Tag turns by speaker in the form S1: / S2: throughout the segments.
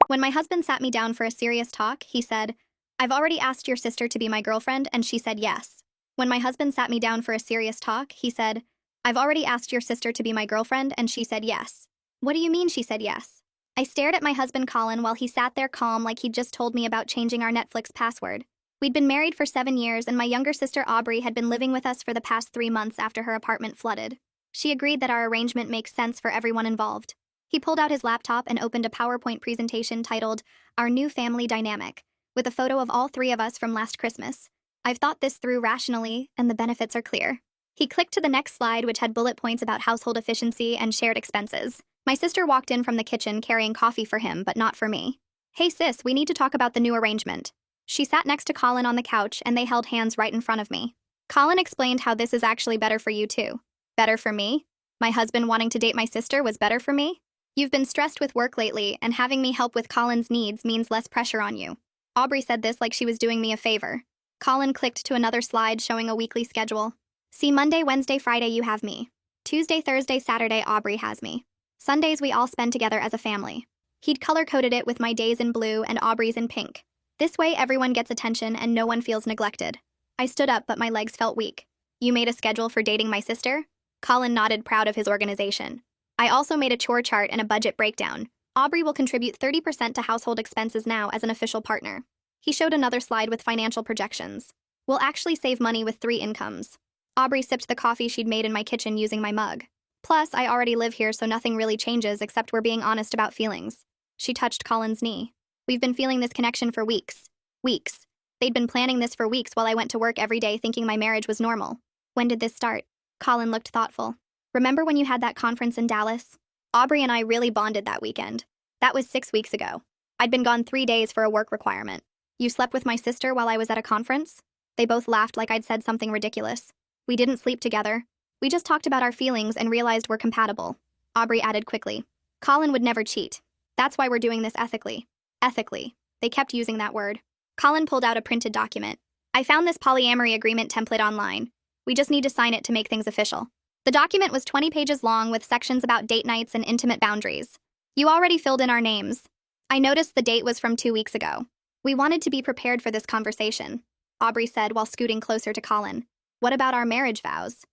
S1: When my husband sat me down for a serious talk, he said, "I've already asked your sister to be my girlfriend, and she said yes." When my husband sat me down for a serious talk, he said, "I've already asked your sister to be my girlfriend, and she said yes." What do you mean she said yes? I stared at my husband Colin while he sat there calm like he'd just told me about changing our Netflix password. We'd been married for 7 years, and my younger sister Aubrey had been living with us for the past 3 months after her apartment flooded. She agreed that our arrangement makes sense for everyone involved. He pulled out his laptop and opened a PowerPoint presentation titled, "Our New Family Dynamic," with a photo of all three of us from last Christmas. I've thought this through rationally, and the benefits are clear. He clicked to the next slide, which had bullet points about household efficiency and shared expenses. My sister walked in from the kitchen carrying coffee for him, but not for me. "Hey sis, we need to talk about the new arrangement." She sat next to Colin on the couch, and they held hands right in front of me. Colin explained how this is actually better for you too. Better for me? My husband wanting to date my sister was better for me? You've been stressed with work lately, and having me help with Colin's needs means less pressure on you. Aubrey said this like she was doing me a favor. Colin clicked to another slide showing a weekly schedule. "See, Monday, Wednesday, Friday you have me. Tuesday, Thursday, Saturday Aubrey has me. Sundays we all spend together as a family." He'd color-coded it with my days in blue and Aubrey's in pink. This way everyone gets attention and no one feels neglected. I stood up, but my legs felt weak. "You made a schedule for dating my sister?" Colin nodded, proud of his organization. "I also made a chore chart and a budget breakdown. Aubrey will contribute 30% to household expenses now as an official partner." He showed another slide with financial projections. "We'll actually save money with 3 incomes." Aubrey sipped the coffee she'd made in my kitchen using my mug. "Plus, I already live here, so nothing really changes except we're being honest about feelings." She touched Colin's knee. "We've been feeling this connection for weeks. Weeks. They'd been planning this for weeks while I went to work every day thinking my marriage was normal." "When did this start?" Colin looked thoughtful. "Remember when you had that conference in Dallas? Aubrey and I really bonded that weekend. That was 6 weeks ago. I'd been gone 3 days for a work requirement. You slept with my sister while I was at a conference?" They both laughed like I'd said something ridiculous. "We didn't sleep together. We just talked about our feelings and realized we're compatible." Aubrey added quickly, "Colin would never cheat. That's why we're doing this ethically." Ethically. They kept using that word. Colin pulled out a printed document. "I found this polyamory agreement template online. We just need to sign it to make things official." The document was 20 pages long with sections about date nights and intimate boundaries. "You already filled in our names." I noticed the date was from 2 weeks ago. "We wanted to be prepared for this conversation," Aubrey said while scooting closer to Colin. "What about our marriage vows?"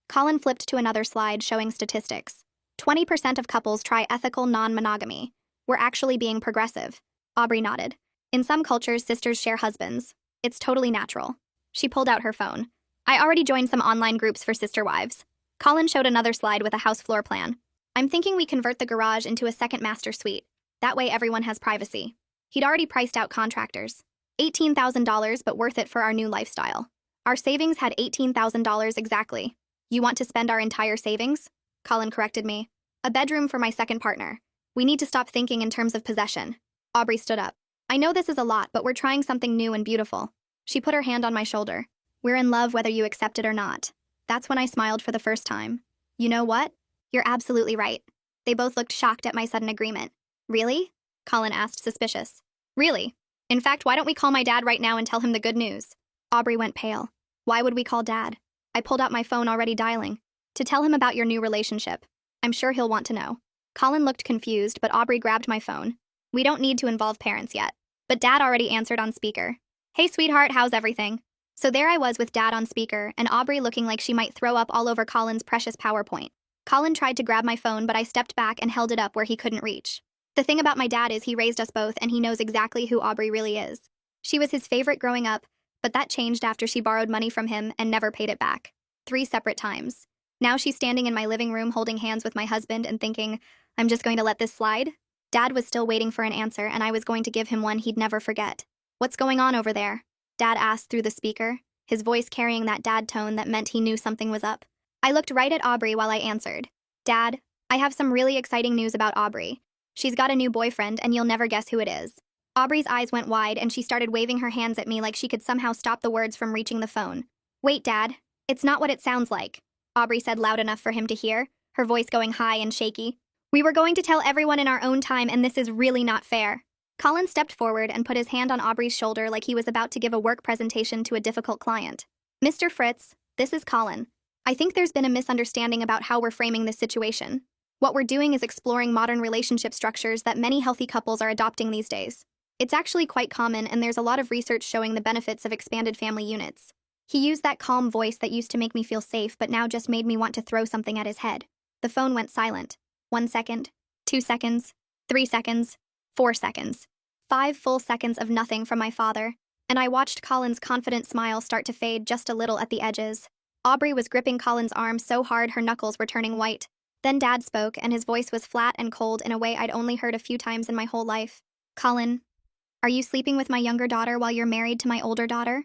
S1: Colin flipped to another slide showing statistics. 20% of couples try ethical non-monogamy. We're actually being progressive. Aubrey nodded. "In some cultures, sisters share husbands. It's totally natural." She pulled out her phone. "I already joined some online groups for sister wives." Colin showed another slide with a house floor plan. "I'm thinking we convert the garage into a second master suite. That way everyone has privacy." He'd already priced out contractors. $18,000, but worth it for our new lifestyle. Our savings had $18,000 exactly. "You want to spend our entire savings?" Colin corrected me. "A bedroom for my second partner. We need to stop thinking in terms of possession." Aubrey stood up. "I know this is a lot, but we're trying something new and beautiful." She put her hand on my shoulder. "We're in love whether you accept it or not." That's when I smiled for the first time. "You know what? You're absolutely right." They both looked shocked at my sudden agreement. "Really?" Colin asked, suspicious. "Really. In fact, why don't we call my dad right now and tell him the good news?" Aubrey went pale. "Why would we call Dad?" I pulled out my phone already dialing. "To tell him about your new relationship. I'm sure he'll want to know." Colin looked confused, but Aubrey grabbed my phone. "We don't need to involve parents yet." But Dad already answered on speaker. "Hey sweetheart, how's everything?" So there I was with Dad on speaker, and Aubrey looking like she might throw up all over Colin's precious PowerPoint. Colin tried to grab my phone, but I stepped back and held it up where he couldn't reach. The thing about my dad is he raised us both, and he knows exactly who Aubrey really is. She was his favorite growing up, but that changed after she borrowed money from him and never paid it back. 3 separate times. Now she's standing in my living room holding hands with my husband and thinking, "I'm just going to let this slide?" Dad was still waiting for an answer, and I was going to give him one he'd never forget. "What's going on over there?" Dad asked through the speaker, his voice carrying that dad tone that meant he knew something was up. I looked right at Aubrey while I answered. "Dad, I have some really exciting news about Aubrey. She's got a new boyfriend, and you'll never guess who it is." Aubrey's eyes went wide, and she started waving her hands at me like she could somehow stop the words from reaching the phone. "Wait, Dad. It's not what it sounds like," Aubrey said loud enough for him to hear, her voice going high and shaky. "We were going to tell everyone in our own time, and this is really not fair." Colin stepped forward and put his hand on Aubrey's shoulder like he was about to give a work presentation to a difficult client. "Mr. Fritz, this is Colin. I think there's been a misunderstanding about how we're framing this situation. What we're doing is exploring modern relationship structures that many healthy couples are adopting these days. It's actually quite common, and there's a lot of research showing the benefits of expanded family units. He used that calm voice that used to make me feel safe, but now just made me want to throw something at his head. The phone went silent. 1 second, 2 seconds, 3 seconds, 4 seconds. 5 full seconds of nothing from my father, and I watched Colin's confident smile start to fade just a little at the edges. Aubrey was gripping Colin's arm so hard her knuckles were turning white. Then Dad spoke, and his voice was flat and cold in a way I'd only heard a few times in my whole life. "Colin, are you sleeping with my younger daughter while you're married to my older daughter?"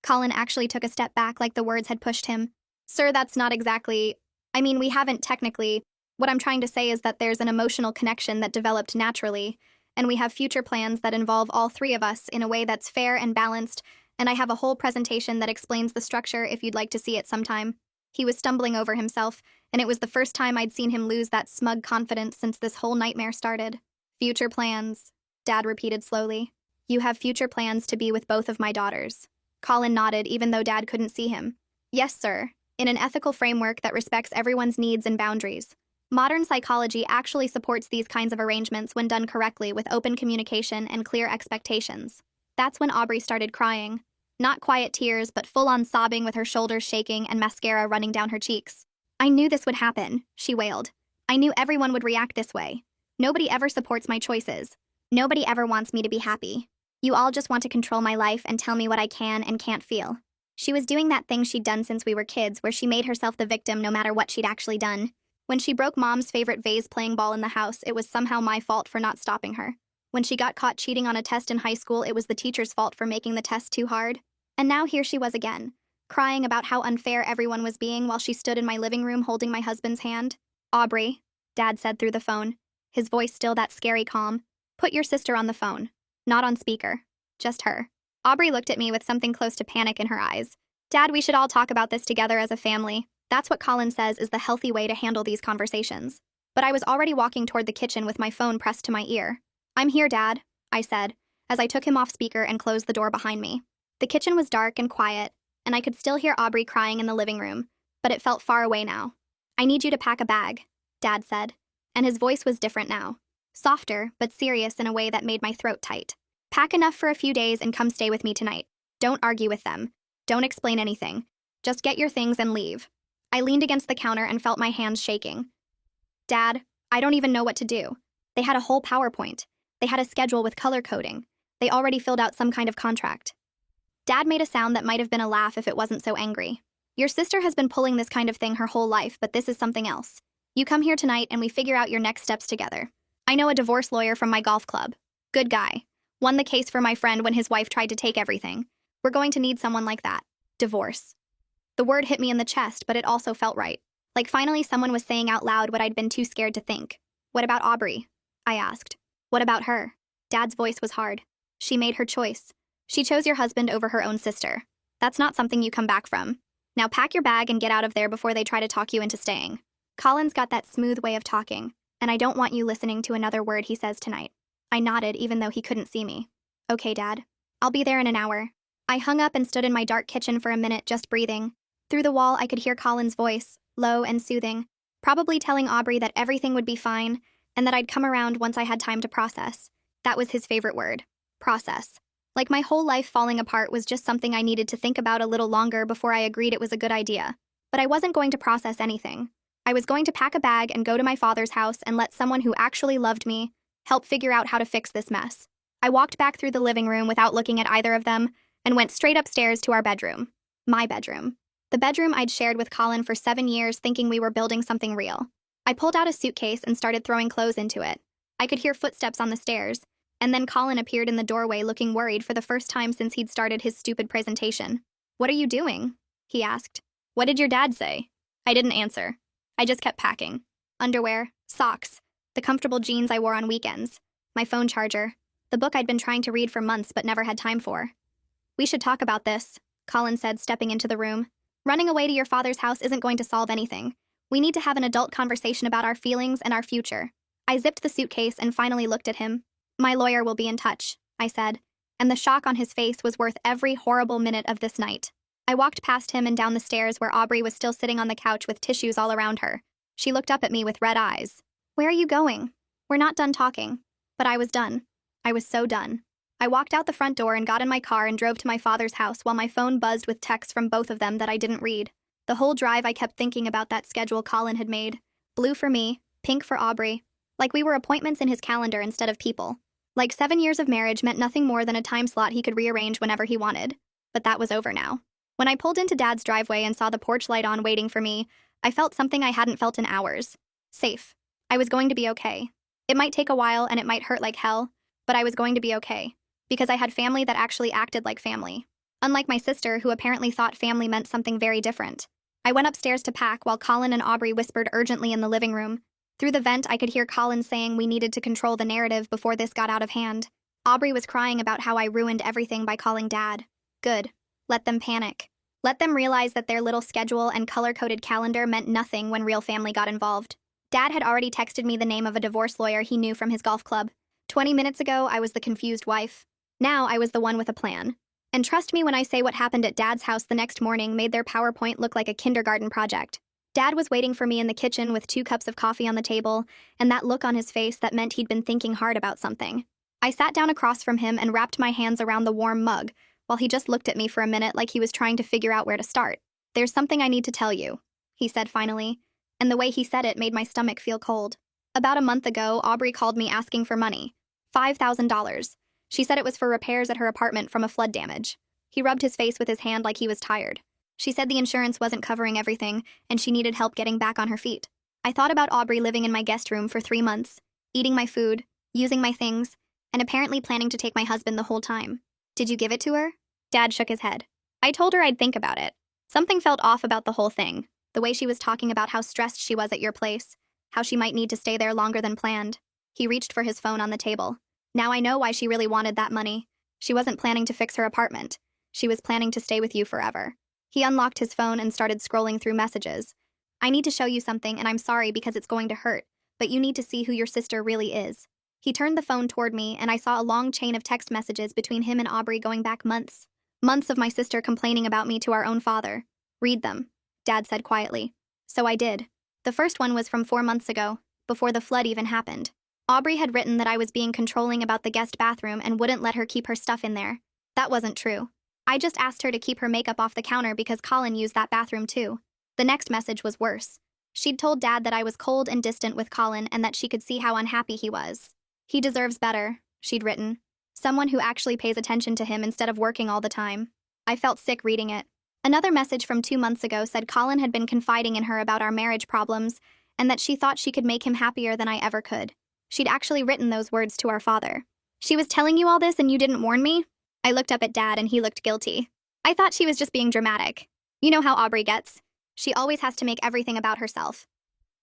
S1: Colin actually took a step back like the words had pushed him. "Sir, that's not exactly... I mean, we haven't technically... What I'm trying to say is that there's an emotional connection that developed naturally, and we have future plans that involve all three of us in a way that's fair and balanced, and I have a whole presentation that explains the structure if you'd like to see it sometime." He was stumbling over himself, and it was the first time I'd seen him lose that smug confidence since this whole nightmare started. "Future plans," Dad repeated slowly. "You have future plans to be with both of my daughters." Colin nodded, even though Dad couldn't see him. "Yes, sir, in an ethical framework that respects everyone's needs and boundaries." Modern psychology actually supports these kinds of arrangements when done correctly with open communication and clear expectations. That's when Aubrey started crying. Not quiet tears, but full-on sobbing with her shoulders shaking and mascara running down her cheeks. "I knew this would happen," she wailed. "I knew everyone would react this way. Nobody ever supports my choices. Nobody ever wants me to be happy. You all just want to control my life and tell me what I can and can't feel." She was doing that thing she'd done since we were kids, where she made herself the victim no matter what she'd actually done. When she broke Mom's favorite vase playing ball in the house, it was somehow my fault for not stopping her. When she got caught cheating on a test in high school, it was the teacher's fault for making the test too hard. And now here she was again, crying about how unfair everyone was being while she stood in my living room holding my husband's hand. "Aubrey," Dad said through the phone, his voice still that scary calm, "put your sister on the phone. Not on speaker. Just her." Aubrey looked at me with something close to panic in her eyes. "Dad, we should all talk about this together as a family. That's what Colin says is the healthy way to handle these conversations." But I was already walking toward the kitchen with my phone pressed to my ear. "I'm here, Dad," I said, as I took him off speaker and closed the door behind me. The kitchen was dark and quiet, and I could still hear Aubrey crying in the living room, but it felt far away now. "I need you to pack a bag," Dad said, and his voice was different now. Softer, but serious in a way that made my throat tight. "Pack enough for a few days and come stay with me tonight. Don't argue with them. Don't explain anything. Just get your things and leave." I leaned against the counter and felt my hands shaking. "Dad, I don't even know what to do." They had a whole PowerPoint. They had a schedule with color coding. They already filled out some kind of contract. Dad made a sound that might have been a laugh if it wasn't so angry. "Your sister has been pulling this kind of thing her whole life, but this is something else. You come here tonight and we figure out your next steps together. I know a divorce lawyer from my golf club. Good guy. Won the case for my friend when his wife tried to take everything. We're going to need someone like that. Divorce." The word hit me in the chest, but it also felt right. Like finally someone was saying out loud what I'd been too scared to think. "What about Aubrey?" I asked. "What about her?" Dad's voice was hard. "She made her choice. She chose your husband over her own sister. That's not something you come back from. Now pack your bag and get out of there before they try to talk you into staying." Colin's got that smooth way of talking, and I don't want you listening to another word he says tonight. I nodded even though he couldn't see me. "Okay, Dad. I'll be there in an hour." I hung up and stood in my dark kitchen for a minute just breathing. Through the wall, I could hear Colin's voice, low and soothing, probably telling Aubrey that everything would be fine and that I'd come around once I had time to process. That was his favorite word. Process. Like my whole life falling apart was just something I needed to think about a little longer before I agreed it was a good idea. But I wasn't going to process anything. I was going to pack a bag and go to my father's house and let someone who actually loved me help figure out how to fix this mess. I walked back through the living room without looking at either of them and went straight upstairs to our bedroom. My bedroom. The bedroom I'd shared with Colin for 7 years, thinking we were building something real. I pulled out a suitcase and started throwing clothes into it. I could hear footsteps on the stairs, and then Colin appeared in the doorway looking worried for the first time since he'd started his stupid presentation. "What are you doing?" he asked. "What did your dad say?" I didn't answer. I just kept packing. Underwear, socks, the comfortable jeans I wore on weekends, my phone charger, the book I'd been trying to read for months but never had time for. "We should talk about this," Colin said, stepping into the room. "Running away to your father's house isn't going to solve anything. We need to have an adult conversation about our feelings and our future." I zipped the suitcase and finally looked at him. "My lawyer will be in touch," I said, and the shock on his face was worth every horrible minute of this night. I walked past him and down the stairs where Aubrey was still sitting on the couch with tissues all around her. She looked up at me with red eyes. Where are you going? We're not done talking. But I was done. I was so done. I walked out the front door and got in my car and drove to my father's house while my phone buzzed with texts from both of them that I didn't read. The whole drive I kept thinking about that schedule Colin had made. Blue for me, pink for Aubrey. Like we were appointments in his calendar instead of people. Like 7 years of marriage meant nothing more than a time slot he could rearrange whenever he wanted. But that was over now. When I pulled into Dad's driveway and saw the porch light on waiting for me, I felt something I hadn't felt in hours. Safe. I was going to be okay. It might take a while and it might hurt like hell, but I was going to be okay. Because I had family that actually acted like family. Unlike my sister, who apparently thought family meant something very different. I went upstairs to pack while Colin and Aubrey whispered urgently in the living room. Through the vent, I could hear Colin saying we needed to control the narrative before this got out of hand. Aubrey was crying about how I ruined everything by calling Dad. Good. Let them panic. Let them realize that their little schedule and color-coded calendar meant nothing when real family got involved. Dad had already texted me the name of a divorce lawyer he knew from his golf club. 20 minutes ago, I was the confused wife. Now I was the one with a plan. And trust me when I say what happened at Dad's house the next morning made their PowerPoint look like a kindergarten project. Dad was waiting for me in the kitchen with 2 cups of coffee on the table, and that look on his face that meant he'd been thinking hard about something. I sat down across from him and wrapped my hands around the warm mug, while he just looked at me for a minute like he was trying to figure out where to start. There's something I need to tell you, he said finally, and the way he said it made my stomach feel cold. About a month ago, Aubrey called me asking for money. $5,000. She said it was for repairs at her apartment from a flood damage. He rubbed his face with his hand like he was tired. She said the insurance wasn't covering everything, and she needed help getting back on her feet. I thought about Aubrey living in my guest room for 3 months, eating my food, using my things, and apparently planning to take my husband the whole time. Did you give it to her? Dad shook his head. I told her I'd think about it. Something felt off about the whole thing. The way she was talking about how stressed she was at your place, how she might need to stay there longer than planned. He reached for his phone on the table. Now I know why she really wanted that money. She wasn't planning to fix her apartment. She was planning to stay with you forever. He unlocked his phone and started scrolling through messages. I need to show you something, and I'm sorry because it's going to hurt, but you need to see who your sister really is. He turned the phone toward me, and I saw a long chain of text messages between him and Aubrey going back months. Months of my sister complaining about me to our own father. Read them, Dad said quietly. So I did. The first one was from 4 months ago, before the flood even happened. Aubrey had written that I was being controlling about the guest bathroom and wouldn't let her keep her stuff in there. That wasn't true. I just asked her to keep her makeup off the counter because Colin used that bathroom too. The next message was worse. She'd told Dad that I was cold and distant with Colin and that she could see how unhappy he was. He deserves better, she'd written. Someone who actually pays attention to him instead of working all the time. I felt sick reading it. Another message from 2 months ago said Colin had been confiding in her about our marriage problems and that she thought she could make him happier than I ever could. She'd actually written those words to our father. She was telling you all this and you didn't warn me? I looked up at Dad and he looked guilty. I thought she was just being dramatic. You know how Aubrey gets. She always has to make everything about herself.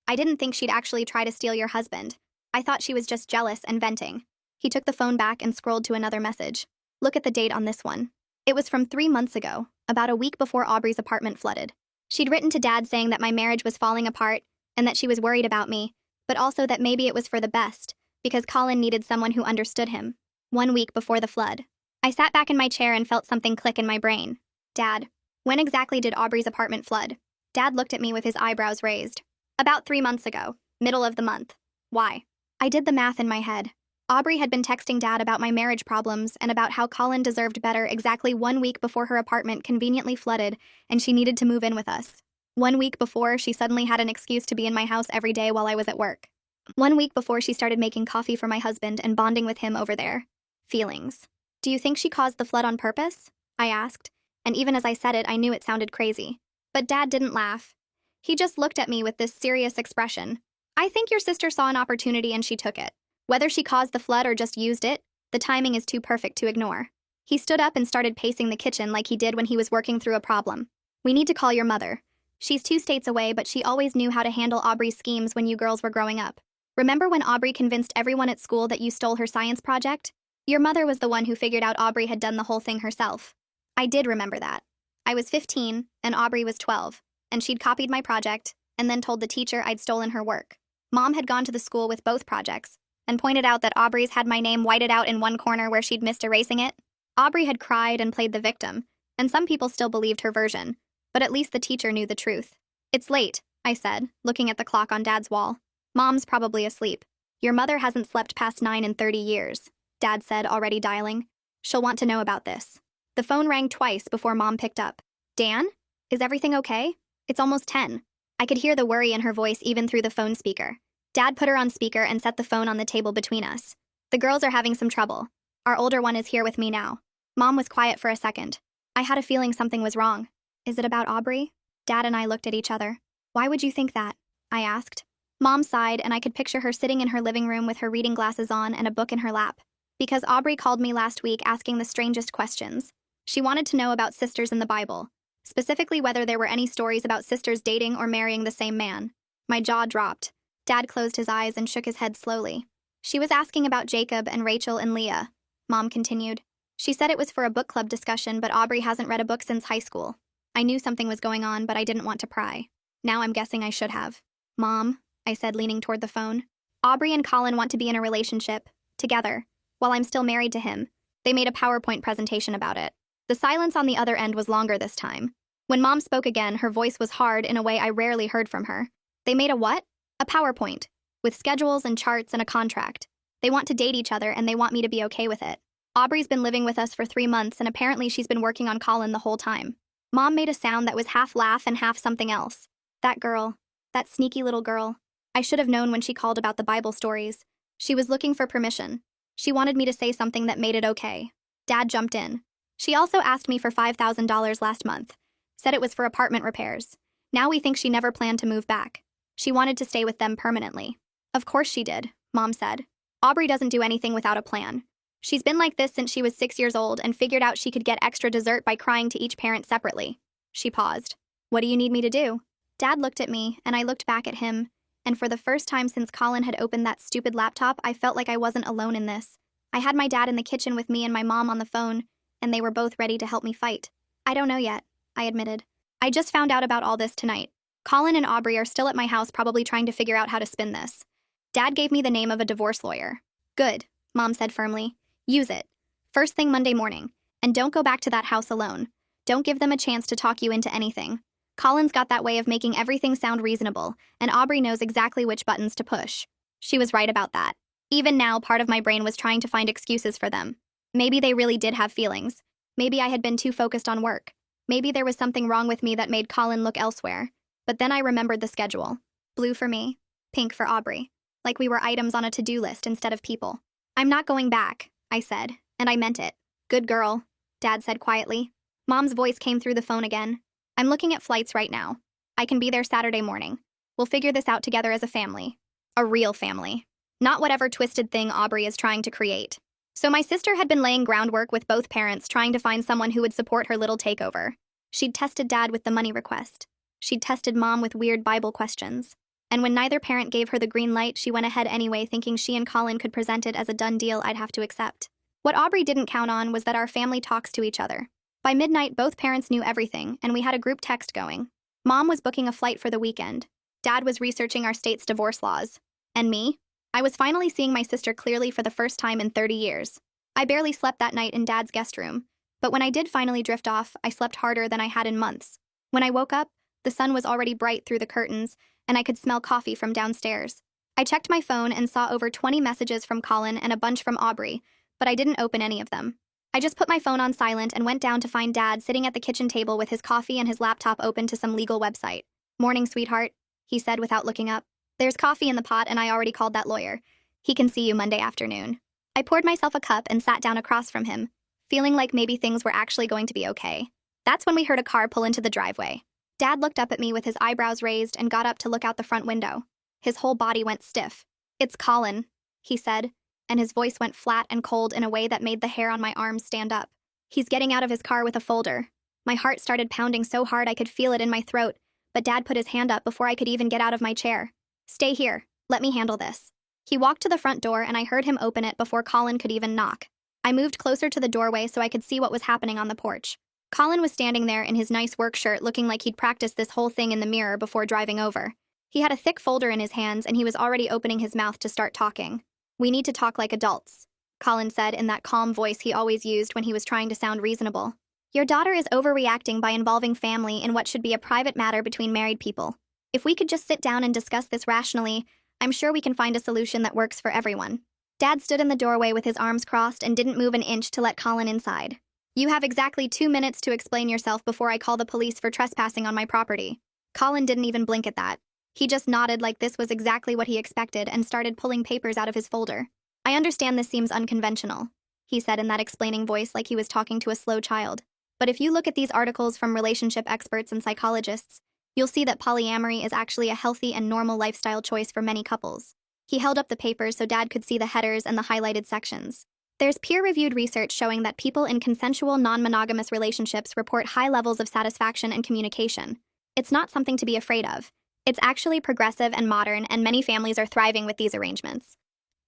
S1: I didn't think she'd actually try to steal your husband. I thought she was just jealous and venting. He took the phone back and scrolled to another message. Look at the date on this one. It was from 3 months ago, about a week before Aubrey's apartment flooded. She'd written to Dad saying that my marriage was falling apart and that she was worried about me, but also that maybe it was for the best, because Colin needed someone who understood him. 1 week before the flood. I sat back in my chair and felt something click in my brain. Dad, when exactly did Aubrey's apartment flood? Dad looked at me with his eyebrows raised. About 3 months ago, middle of the month. Why? I did the math in my head. Aubrey had been texting Dad about my marriage problems and about how Colin deserved better exactly 1 week before her apartment conveniently flooded and she needed to move in with us. 1 week before, she suddenly had an excuse to be in my house every day while I was at work. 1 week before she started making coffee for my husband and bonding with him over there. Feelings. Do you think she caused the flood on purpose? I asked, and even as I said it, I knew it sounded crazy. But Dad didn't laugh. He just looked at me with this serious expression. I think your sister saw an opportunity and she took it. Whether she caused the flood or just used it, the timing is too perfect to ignore. He stood up and started pacing the kitchen like he did when he was working through a problem. We need to call your mother. She's 2 states away, but she always knew how to handle Aubrey's schemes when you girls were growing up. Remember when Aubrey convinced everyone at school that you stole her science project? Your mother was the one who figured out Aubrey had done the whole thing herself. I did remember that. I was 15, and Aubrey was 12, and she'd copied my project, and then told the teacher I'd stolen her work. Mom had gone to the school with both projects, and pointed out that Aubrey's had my name whited out in one corner where she'd missed erasing it. Aubrey had cried and played the victim, and some people still believed her version, but at least the teacher knew the truth. It's late, I said, looking at the clock on Dad's wall. Mom's probably asleep. Your mother hasn't slept past 9 in 30 years, Dad said, already dialing. She'll want to know about this. The phone rang twice before Mom picked up. Dan? Is everything okay? It's almost 10. I could hear the worry in her voice even through the phone speaker. Dad put her on speaker and set the phone on the table between us. The girls are having some trouble. Our older one is here with me now. Mom was quiet for a second. I had a feeling something was wrong. Is it about Aubrey? Dad and I looked at each other. Why would you think that? I asked. Mom sighed, and I could picture her sitting in her living room with her reading glasses on and a book in her lap. Because Aubrey called me last week asking the strangest questions. She wanted to know about sisters in the Bible, specifically whether there were any stories about sisters dating or marrying the same man. My jaw dropped. Dad closed his eyes and shook his head slowly. She was asking about Jacob and Rachel and Leah, Mom continued. She said it was for a book club discussion, but Aubrey hasn't read a book since high school. I knew something was going on, but I didn't want to pry. Now I'm guessing I should have. Mom, I said, leaning toward the phone. Aubrey and Colin want to be in a relationship, together, while I'm still married to him. They made a PowerPoint presentation about it. The silence on the other end was longer this time. When Mom spoke again, her voice was hard in a way I rarely heard from her. They made a what? A PowerPoint, with schedules and charts and a contract. They want to date each other, and they want me to be okay with it. Aubrey's been living with us for 3 months, and apparently she's been working on Colin the whole time. Mom made a sound that was half laugh and half something else. That girl. That sneaky little girl. I should have known when she called about the Bible stories. She was looking for permission. She wanted me to say something that made it okay. Dad jumped in. She also asked me for $5,000 last month. Said it was for apartment repairs. Now we think she never planned to move back. She wanted to stay with them permanently. Of course she did, Mom said. Aubrey doesn't do anything without a plan. She's been like this since she was 6 years old and figured out she could get extra dessert by crying to each parent separately. She paused. What do you need me to do? Dad looked at me, and I looked back at him, and for the first time since Colin had opened that stupid laptop, I felt like I wasn't alone in this. I had my dad in the kitchen with me and my mom on the phone, and they were both ready to help me fight. I don't know yet, I admitted. I just found out about all this tonight. Colin and Aubrey are still at my house probably trying to figure out how to spin this. Dad gave me the name of a divorce lawyer. Good, Mom said firmly. Use it. First thing Monday morning. And don't go back to that house alone. Don't give them a chance to talk you into anything. Colin's got that way of making everything sound reasonable, and Aubrey knows exactly which buttons to push. She was right about that. Even now, part of my brain was trying to find excuses for them. Maybe they really did have feelings. Maybe I had been too focused on work. Maybe there was something wrong with me that made Colin look elsewhere. But then I remembered the schedule. Blue for me, pink for Aubrey. Like we were items on a to-do list instead of people. I'm not going back, I said, and I meant it. Good girl, Dad said quietly. Mom's voice came through the phone again. I'm looking at flights right now. I can be there Saturday morning. We'll figure this out together as a family. A real family. Not whatever twisted thing Aubrey is trying to create. So my sister had been laying groundwork with both parents, trying to find someone who would support her little takeover. She'd tested Dad with the money request. She'd tested Mom with weird Bible questions. And when neither parent gave her the green light, she went ahead anyway, thinking she and Colin could present it as a done deal I'd have to accept. What Aubrey didn't count on was that our family talks to each other. By midnight, both parents knew everything, and we had a group text going. Mom was booking a flight for the weekend. Dad was researching our state's divorce laws. And me? I was finally seeing my sister clearly for the first time in 30 years. I barely slept that night in Dad's guest room. But when I did finally drift off, I slept harder than I had in months. When I woke up, the sun was already bright through the curtains, and I could smell coffee from downstairs. I checked my phone and saw over 20 messages from Colin and a bunch from Aubrey, but I didn't open any of them. I just put my phone on silent and went down to find Dad sitting at the kitchen table with his coffee and his laptop open to some legal website. Morning, sweetheart, he said without looking up. There's coffee in the pot, and I already called that lawyer. He can see you Monday afternoon. I poured myself a cup and sat down across from him, feeling like maybe things were actually going to be okay. That's when we heard a car pull into the driveway. Dad looked up at me with his eyebrows raised and got up to look out the front window. His whole body went stiff. It's Colin, he said, and his voice went flat and cold in a way that made the hair on my arms stand up. He's getting out of his car with a folder. My heart started pounding so hard I could feel it in my throat, but Dad put his hand up before I could even get out of my chair. Stay here. Let me handle this. He walked to the front door, and I heard him open it before Colin could even knock. I moved closer to the doorway so I could see what was happening on the porch. Colin was standing there in his nice work shirt, looking like he'd practiced this whole thing in the mirror before driving over. He had a thick folder in his hands, and he was already opening his mouth to start talking. We need to talk like adults, Colin said in that calm voice he always used when he was trying to sound reasonable. Your daughter is overreacting by involving family in what should be a private matter between married people. If we could just sit down and discuss this rationally, I'm sure we can find a solution that works for everyone. Dad stood in the doorway with his arms crossed and didn't move an inch to let Colin inside. You have exactly 2 minutes to explain yourself before I call the police for trespassing on my property. Colin didn't even blink at that. He just nodded like this was exactly what he expected and started pulling papers out of his folder. I understand this seems unconventional, he said in that explaining voice like he was talking to a slow child. But if you look at these articles from relationship experts and psychologists, you'll see that polyamory is actually a healthy and normal lifestyle choice for many couples. He held up the papers so Dad could see the headers and the highlighted sections. There's peer-reviewed research showing that people in consensual non-monogamous relationships report high levels of satisfaction and communication. It's not something to be afraid of. It's actually progressive and modern, and many families are thriving with these arrangements.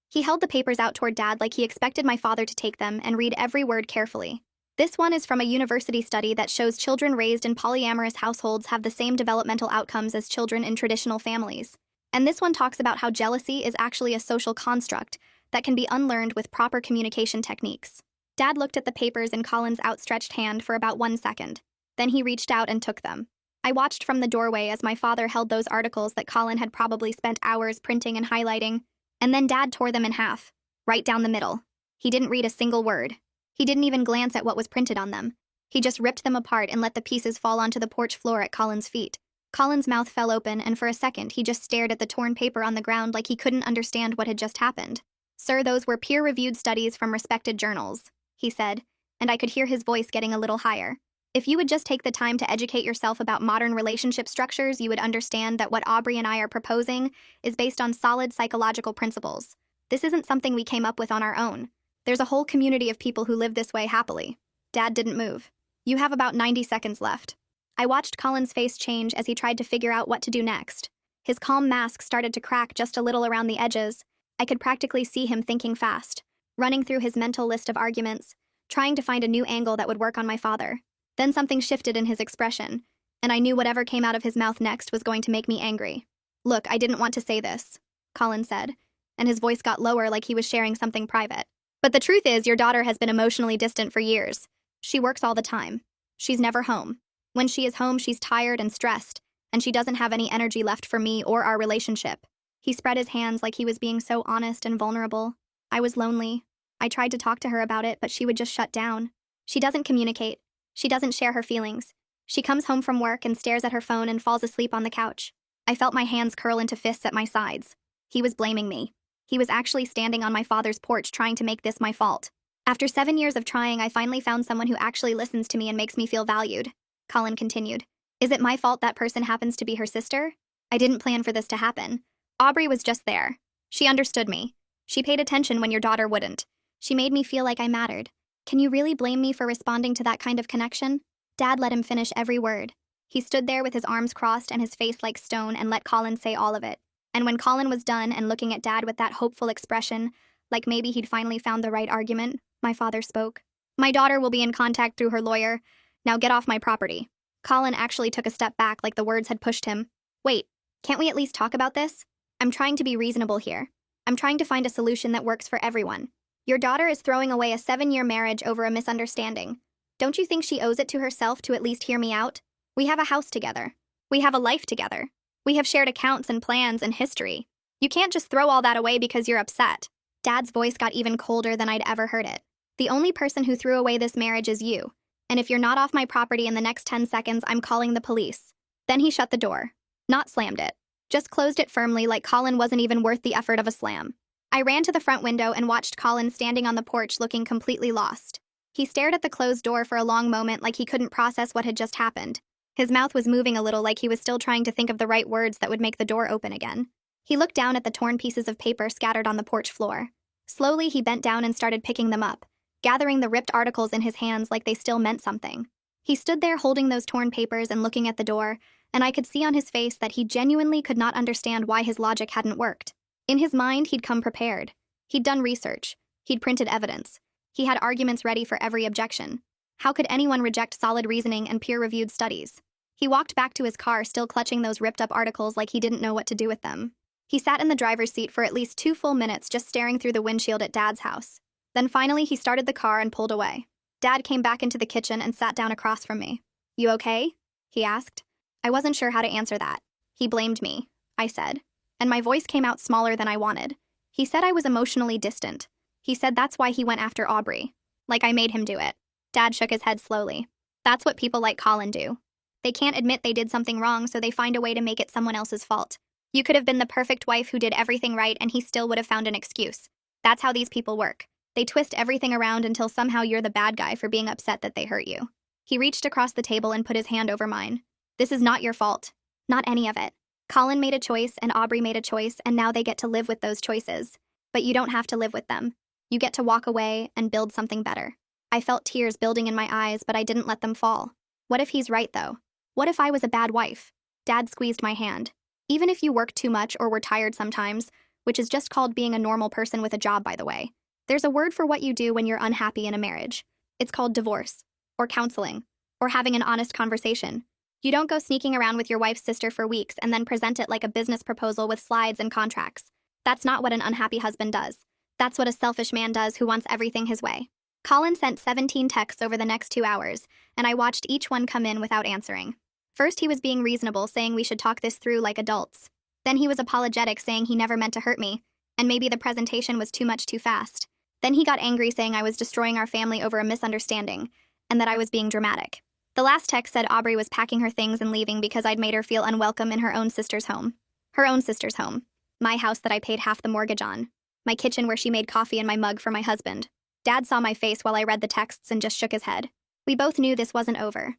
S1: He held the papers out toward Dad like he expected my father to take them and read every word carefully. This one is from a university study that shows children raised in polyamorous households have the same developmental outcomes as children in traditional families. And this one talks about how jealousy is actually a social construct that can be unlearned with proper communication techniques. Dad looked at the papers in Colin's outstretched hand for about 1 second. Then he reached out and took them. I watched from the doorway as my father held those articles that Colin had probably spent hours printing and highlighting, and then Dad tore them in half, right down the middle. He didn't read a single word. He didn't even glance at what was printed on them. He just ripped them apart and let the pieces fall onto the porch floor at Colin's feet. Colin's mouth fell open, and for a second he just stared at the torn paper on the ground like he couldn't understand what had just happened. Sir, those were peer-reviewed studies from respected journals, he said, and I could hear his voice getting a little higher. If you would just take the time to educate yourself about modern relationship structures, you would understand that what Aubrey and I are proposing is based on solid psychological principles. This isn't something we came up with on our own. There's a whole community of people who live this way happily. Dad didn't move. You have about 90 seconds left. I watched Colin's face change as he tried to figure out what to do next. His calm mask started to crack just a little around the edges. I could practically see him thinking fast, running through his mental list of arguments, trying to find a new angle that would work on my father. Then something shifted in his expression, and I knew whatever came out of his mouth next was going to make me angry. Look, I didn't want to say this, Colin said, and his voice got lower like he was sharing something private. But the truth is, your daughter has been emotionally distant for years. She works all the time. She's never home. When she is home, she's tired and stressed, and she doesn't have any energy left for me or our relationship. He spread his hands like he was being so honest and vulnerable. I was lonely. I tried to talk to her about it, but she would just shut down. She doesn't communicate. She doesn't share her feelings. She comes home from work and stares at her phone and falls asleep on the couch. I felt my hands curl into fists at my sides. He was blaming me. He was actually standing on my father's porch trying to make this my fault. After 7 years of trying, I finally found someone who actually listens to me and makes me feel valued. Colin continued. Is it my fault that person happens to be her sister? I didn't plan for this to happen. Aubrey was just there. She understood me. She paid attention when your daughter wouldn't. She made me feel like I mattered. Can you really blame me for responding to that kind of connection? Dad let him finish every word. He stood there with his arms crossed and his face like stone and let Colin say all of it. And when Colin was done and looking at Dad with that hopeful expression, like maybe he'd finally found the right argument, my father spoke. My daughter will be in contact through her lawyer. Now get off my property. Colin actually took a step back like the words had pushed him. Wait, can't we at least talk about this? I'm trying to be reasonable here. I'm trying to find a solution that works for everyone. Your daughter is throwing away a 7-year marriage over a misunderstanding. Don't you think she owes it to herself to at least hear me out? We have a house together. We have a life together. We have shared accounts and plans and history. You can't just throw all that away because you're upset. Dad's voice got even colder than I'd ever heard it. The only person who threw away this marriage is you. And if you're not off my property in the next 10 seconds, I'm calling the police. Then he shut the door. Not slammed it. Just closed it firmly like Colin wasn't even worth the effort of a slam. I ran to the front window and watched Colin standing on the porch looking completely lost. He stared at the closed door for a long moment like he couldn't process what had just happened. His mouth was moving a little like he was still trying to think of the right words that would make the door open again. He looked down at the torn pieces of paper scattered on the porch floor. Slowly, he bent down and started picking them up, gathering the ripped articles in his hands like they still meant something. He stood there holding those torn papers and looking at the door, and I could see on his face that he genuinely could not understand why his logic hadn't worked. In his mind, he'd come prepared. He'd done research. He'd printed evidence. He had arguments ready for every objection. How could anyone reject solid reasoning and peer-reviewed studies? He walked back to his car, still clutching those ripped-up articles like he didn't know what to do with them. He sat in the driver's seat for at least 2 full minutes just staring through the windshield at Dad's house. Then finally, he started the car and pulled away. Dad came back into the kitchen and sat down across from me. You okay? He asked. I wasn't sure how to answer that. He blamed me, I said. and my voice came out smaller than I wanted. He said I was emotionally distant. He said that's why he went after Aubrey. Like I made him do it. Dad shook his head slowly. That's what people like Colin do. They can't admit they did something wrong, so they find a way to make it someone else's fault. You could have been the perfect wife who did everything right, and he still would have found an excuse. That's how these people work. They twist everything around until somehow you're the bad guy for being upset that they hurt you. He reached across the table and put his hand over mine. This is not your fault. Not any of it. Colin made a choice and Aubrey made a choice, and now they get to live with those choices. But you don't have to live with them. You get to walk away and build something better. I felt tears building in my eyes, but I didn't let them fall. What if he's right, though? What if I was a bad wife? Dad squeezed my hand. Even if you work too much or were tired sometimes, which is just called being a normal person with a job, by the way, there's a word for what you do when you're unhappy in a marriage. It's called divorce, or counseling, or having an honest conversation. You don't go sneaking around with your wife's sister for weeks and then present it like a business proposal with slides and contracts. That's not what an unhappy husband does. That's what a selfish man does who wants everything his way. Colin sent 17 texts over the next 2 hours, and I watched each one come in without answering. First, he was being reasonable, saying we should talk this through like adults. Then he was apologetic, saying he never meant to hurt me, and maybe the presentation was too much too fast. Then he got angry, saying I was destroying our family over a misunderstanding, and that I was being dramatic. The last text said Aubrey was packing her things and leaving because I'd made her feel unwelcome in her own sister's home. Her own sister's home. My house that I paid half the mortgage on. My kitchen where she made coffee and my mug for my husband. Dad saw my face while I read the texts and just shook his head. We both knew this wasn't over.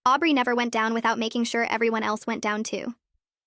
S1: Aubrey never went down without making sure everyone else went down too.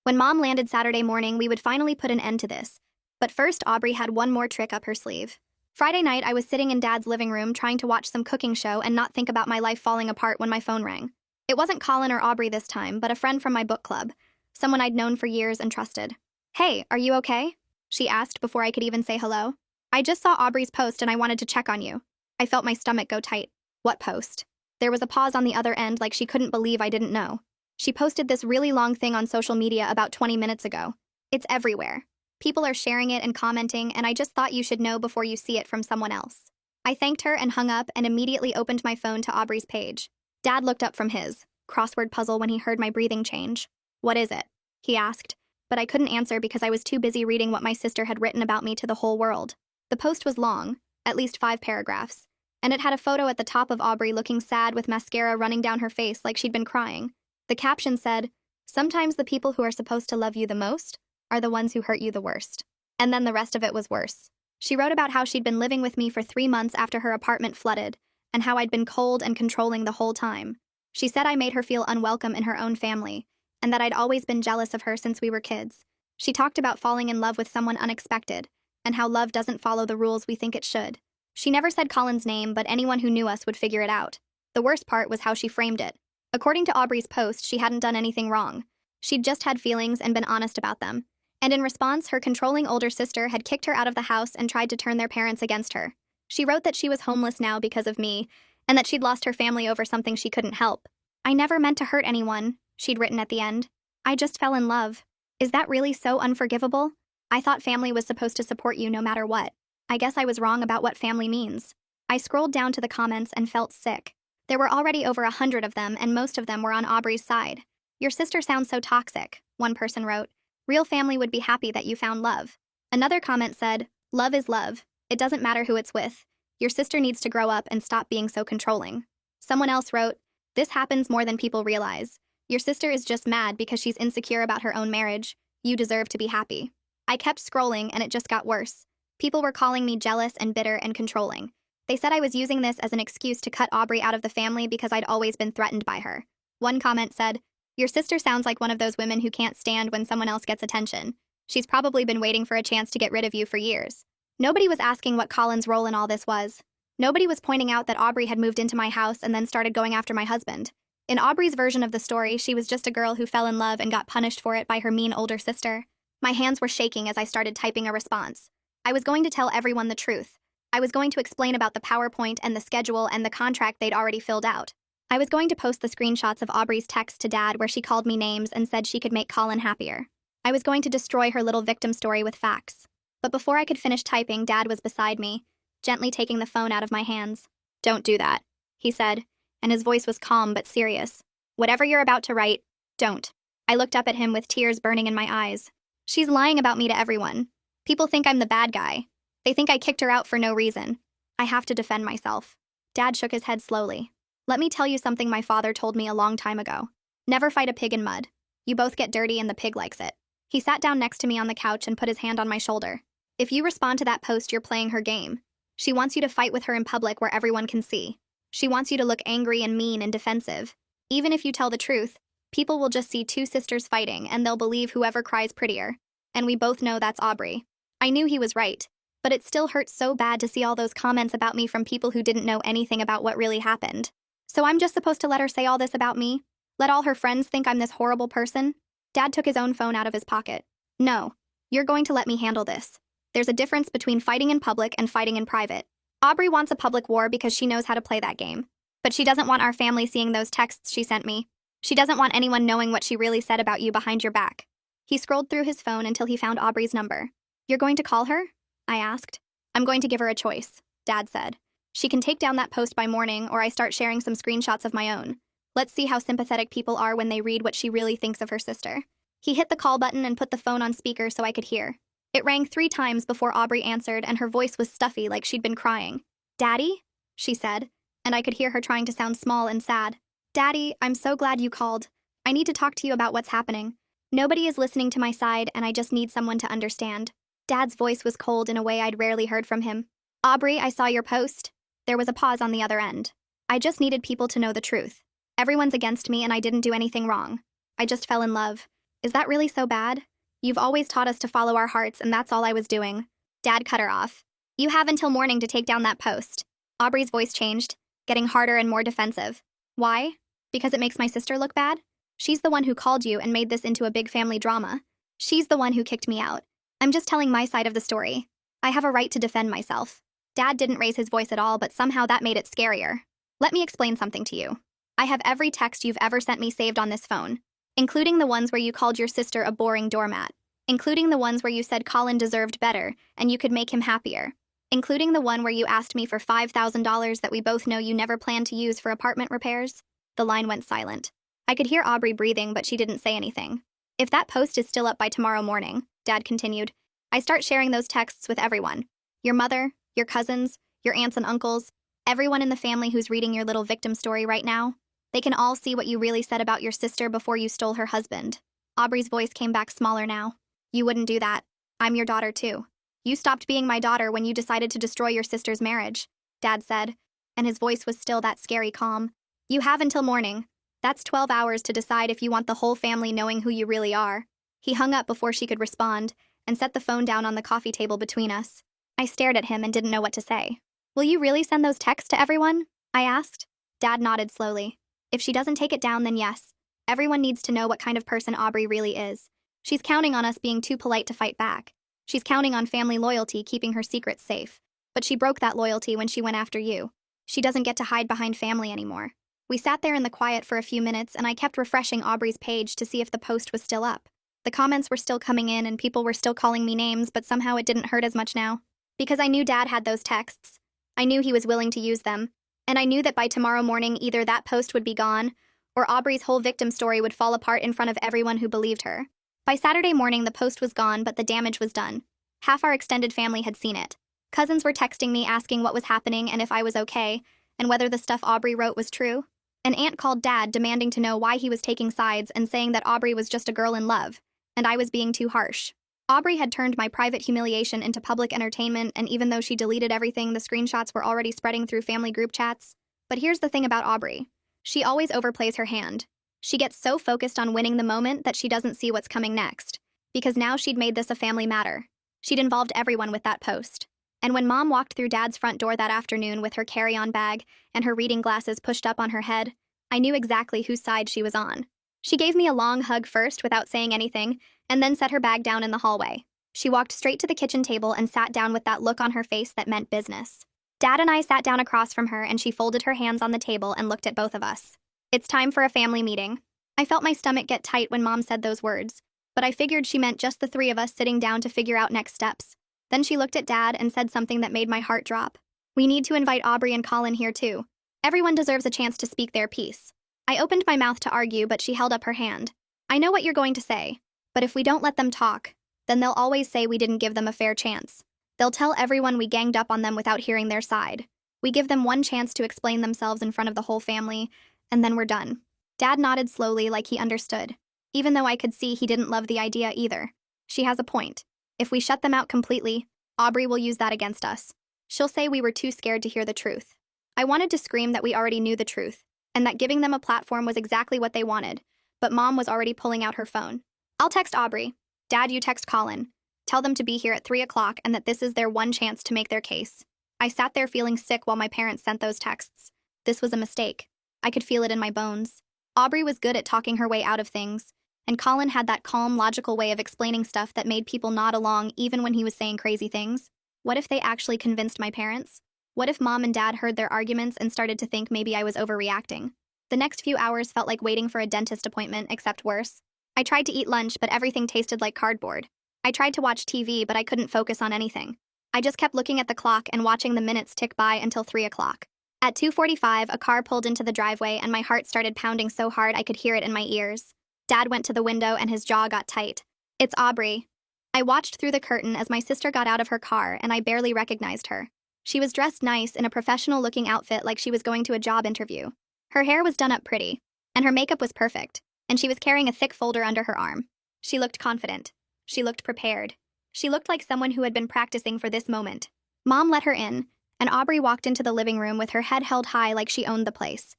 S1: When Mom landed Saturday morning, we would finally put an end to this. But first, Aubrey had one more trick up her sleeve. Friday night, I was sitting in Dad's living room trying to watch some cooking show and not think about my life falling apart when my phone rang. It wasn't Colin or Aubrey this time, but a friend from my book club, someone I'd known for years and trusted. "Hey, are you okay?" she asked before I could even say hello. "I just saw Aubrey's post and I wanted to check on you." I felt my stomach go tight. What post? There was a pause on the other end, like she couldn't believe I didn't know. She posted this really long thing on social media about 20 minutes ago. It's everywhere. People are sharing it and commenting, and I just thought you should know before you see it from someone else. I thanked her and hung up and immediately opened my phone to Aubrey's page. Dad looked up from his crossword puzzle when he heard my breathing change. "What is it?" he asked, but I couldn't answer because I was too busy reading what my sister had written about me to the whole world. The post was long, at least 5 paragraphs, and it had a photo at the top of Aubrey looking sad with mascara running down her face like she'd been crying. The caption said, "Sometimes the people who are supposed to love you the most are the ones who hurt you the worst." And then the rest of it was worse. She wrote about how she'd been living with me for 3 months after her apartment flooded, and how I'd been cold and controlling the whole time. She said I made her feel unwelcome in her own family, and that I'd always been jealous of her since we were kids. She talked about falling in love with someone unexpected, and how love doesn't follow the rules we think it should. She never said Colin's name, but anyone who knew us would figure it out. The worst part was how she framed it. According to Aubrey's post, she hadn't done anything wrong. She'd just had feelings and been honest about them. And in response, her controlling older sister had kicked her out of the house and tried to turn their parents against her. She wrote that she was homeless now because of me, and that she'd lost her family over something she couldn't help. "I never meant to hurt anyone," she'd written at the end. "I just fell in love." Is that really so unforgivable? I thought family was supposed to support you no matter what. I guess I was wrong about what family means. I scrolled down to the comments and felt sick. There were already over 100 of them, and most of them were on Aubrey's side. "Your sister sounds so toxic," one person wrote. "Real family would be happy that you found love." Another comment said, "Love is love. It doesn't matter who it's with. Your sister needs to grow up and stop being so controlling." Someone else wrote, "This happens more than people realize. Your sister is just mad because she's insecure about her own marriage. You deserve to be happy." I kept scrolling and it just got worse. People were calling me jealous and bitter and controlling. They said I was using this as an excuse to cut Aubrey out of the family because I'd always been threatened by her. One comment said, "Your sister sounds like one of those women who can't stand when someone else gets attention. She's probably been waiting for a chance to get rid of you for years." Nobody was asking what Colin's role in all this was. Nobody was pointing out that Aubrey had moved into my house and then started going after my husband. In Aubrey's version of the story, she was just a girl who fell in love and got punished for it by her mean older sister. My hands were shaking as I started typing a response. I was going to tell everyone the truth. I was going to explain about the PowerPoint and the schedule and the contract they'd already filled out. I was going to post the screenshots of Aubrey's text to Dad where she called me names and said she could make Colin happier. I was going to destroy her little victim story with facts. But before I could finish typing, Dad was beside me, gently taking the phone out of my hands. "Don't do that," he said, and his voice was calm but serious. "Whatever you're about to write, don't." I looked up at him with tears burning in my eyes. She's lying about me to everyone. People think I'm the bad guy. They think I kicked her out for no reason. I have to defend myself. Dad shook his head slowly. Let me tell you something my father told me a long time ago. Never fight a pig in mud. You both get dirty and the pig likes it. He sat down next to me on the couch and put his hand on my shoulder. If you respond to that post, you're playing her game. She wants you to fight with her in public where everyone can see. She wants you to look angry and mean and defensive. Even if you tell the truth, people will just see two sisters fighting and they'll believe whoever cries prettier. And we both know that's Aubrey. I knew he was right, but it still hurts so bad to see all those comments about me from people who didn't know anything about what really happened. So I'm just supposed to let her say all this about me? Let all her friends think I'm this horrible person? Dad took his own phone out of his pocket. No, you're going to let me handle this. There's a difference between fighting in public and fighting in private. Aubrey wants a public war because she knows how to play that game. But she doesn't want our family seeing those texts she sent me. She doesn't want anyone knowing what she really said about you behind your back. He scrolled through his phone until he found Aubrey's number. You're going to call her? I asked. I'm going to give her a choice, Dad said. She can take down that post by morning, or I start sharing some screenshots of my own. Let's see how sympathetic people are when they read what she really thinks of her sister. He hit the call button and put the phone on speaker so I could hear. It rang 3 times before Aubrey answered, and her voice was stuffy like she'd been crying. Daddy? She said, and I could hear her trying to sound small and sad. Daddy, I'm so glad you called. I need to talk to you about what's happening. Nobody is listening to my side, and I just need someone to understand. Dad's voice was cold in a way I'd rarely heard from him. Aubrey, I saw your post. There was a pause on the other end. I just needed people to know the truth. Everyone's against me and I didn't do anything wrong. I just fell in love. Is that really so bad? You've always taught us to follow our hearts and that's all I was doing. Dad cut her off. You have until morning to take down that post. Aubrey's voice changed, getting harder and more defensive. Why? Because it makes my sister look bad? She's the one who called you and made this into a big family drama. She's the one who kicked me out. I'm just telling my side of the story. I have a right to defend myself. Dad didn't raise his voice at all, but somehow that made it scarier. Let me explain something to you. I have every text you've ever sent me saved on this phone, including the ones where you called your sister a boring doormat, including the ones where you said Colin deserved better and you could make him happier, including the one where you asked me for $5,000 that we both know you never planned to use for apartment repairs. The line went silent. I could hear Aubrey breathing, but she didn't say anything. If that post is still up by tomorrow morning, Dad continued, I start sharing those texts with everyone. Your mother, your cousins, your aunts and uncles, everyone in the family who's reading your little victim story right now. They can all see what you really said about your sister before you stole her husband. Aubrey's voice came back smaller now. You wouldn't do that. I'm your daughter too. You stopped being my daughter when you decided to destroy your sister's marriage, Dad said, and his voice was still that scary calm. You have until morning. That's 12 hours to decide if you want the whole family knowing who you really are. He hung up before she could respond and set the phone down on the coffee table between us. I stared at him and didn't know what to say. Will you really send those texts to everyone? I asked. Dad nodded slowly. If she doesn't take it down, then yes. Everyone needs to know what kind of person Aubrey really is. She's counting on us being too polite to fight back. She's counting on family loyalty keeping her secrets safe. But she broke that loyalty when she went after you. She doesn't get to hide behind family anymore. We sat there in the quiet for a few minutes and I kept refreshing Aubrey's page to see if the post was still up. The comments were still coming in and people were still calling me names, but somehow it didn't hurt as much now. Because I knew Dad had those texts. I knew he was willing to use them. And I knew that by tomorrow morning either that post would be gone, or Aubrey's whole victim story would fall apart in front of everyone who believed her. By Saturday morning the post was gone, but the damage was done. Half our extended family had seen it. Cousins were texting me asking what was happening and if I was okay, and whether the stuff Aubrey wrote was true. An aunt called Dad demanding to know why he was taking sides and saying that Aubrey was just a girl in love, and I was being too harsh. Aubrey had turned my private humiliation into public entertainment, and even though she deleted everything, the screenshots were already spreading through family group chats. But here's the thing about Aubrey. She always overplays her hand. She gets so focused on winning the moment that she doesn't see what's coming next. Because now she'd made this a family matter. She'd involved everyone with that post. And when Mom walked through Dad's front door that afternoon with her carry-on bag and her reading glasses pushed up on her head, I knew exactly whose side she was on. She gave me a long hug first without saying anything, and then set her bag down in the hallway. She walked straight to the kitchen table and sat down with that look on her face that meant business. Dad and I sat down across from her and she folded her hands on the table and looked at both of us. It's time for a family meeting. I felt my stomach get tight when Mom said those words, but I figured she meant just the 3 of us sitting down to figure out next steps. Then she looked at Dad and said something that made my heart drop. We need to invite Aubrey and Colin here too. Everyone deserves a chance to speak their piece. I opened my mouth to argue, but she held up her hand. I know what you're going to say, but if we don't let them talk, Then they'll always say we didn't give them a fair chance. They'll tell everyone we ganged up on them without hearing their side. We give them one chance to explain themselves in front of the whole family, and then we're done. Dad nodded slowly like he understood, even though I could see he didn't love the idea either. She has a point. If we shut them out completely, Aubrey will use that against us. She'll say we were too scared to hear the truth. I wanted to scream that we already knew the truth, and that giving them a platform was exactly what they wanted, but Mom was already pulling out her phone. I'll text Aubrey. Dad, you text Colin. Tell them to be here at 3 o'clock and that this is their one chance to make their case. I sat there feeling sick while my parents sent those texts. This was a mistake. I could feel it in my bones. Aubrey was good at talking her way out of things, and Colin had that calm, logical way of explaining stuff that made people nod along even when he was saying crazy things. What if they actually convinced my parents? What if Mom and Dad heard their arguments and started to think maybe I was overreacting? The next few hours felt like waiting for a dentist appointment, except worse. I tried to eat lunch, but everything tasted like cardboard. I tried to watch TV, but I couldn't focus on anything. I just kept looking at the clock and watching the minutes tick by until 3 o'clock. At 2:45, a car pulled into the driveway and my heart started pounding so hard I could hear it in my ears. Dad went to the window and his jaw got tight. It's Aubrey. I watched through the curtain as my sister got out of her car and I barely recognized her. She was dressed nice in a professional-looking outfit like she was going to a job interview. Her hair was done up pretty, and her makeup was perfect, and she was carrying a thick folder under her arm. She looked confident. She looked prepared. She looked like someone who had been practicing for this moment. Mom let her in, and Aubrey walked into the living room with her head held high like she owned the place.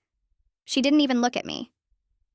S1: She didn't even look at me.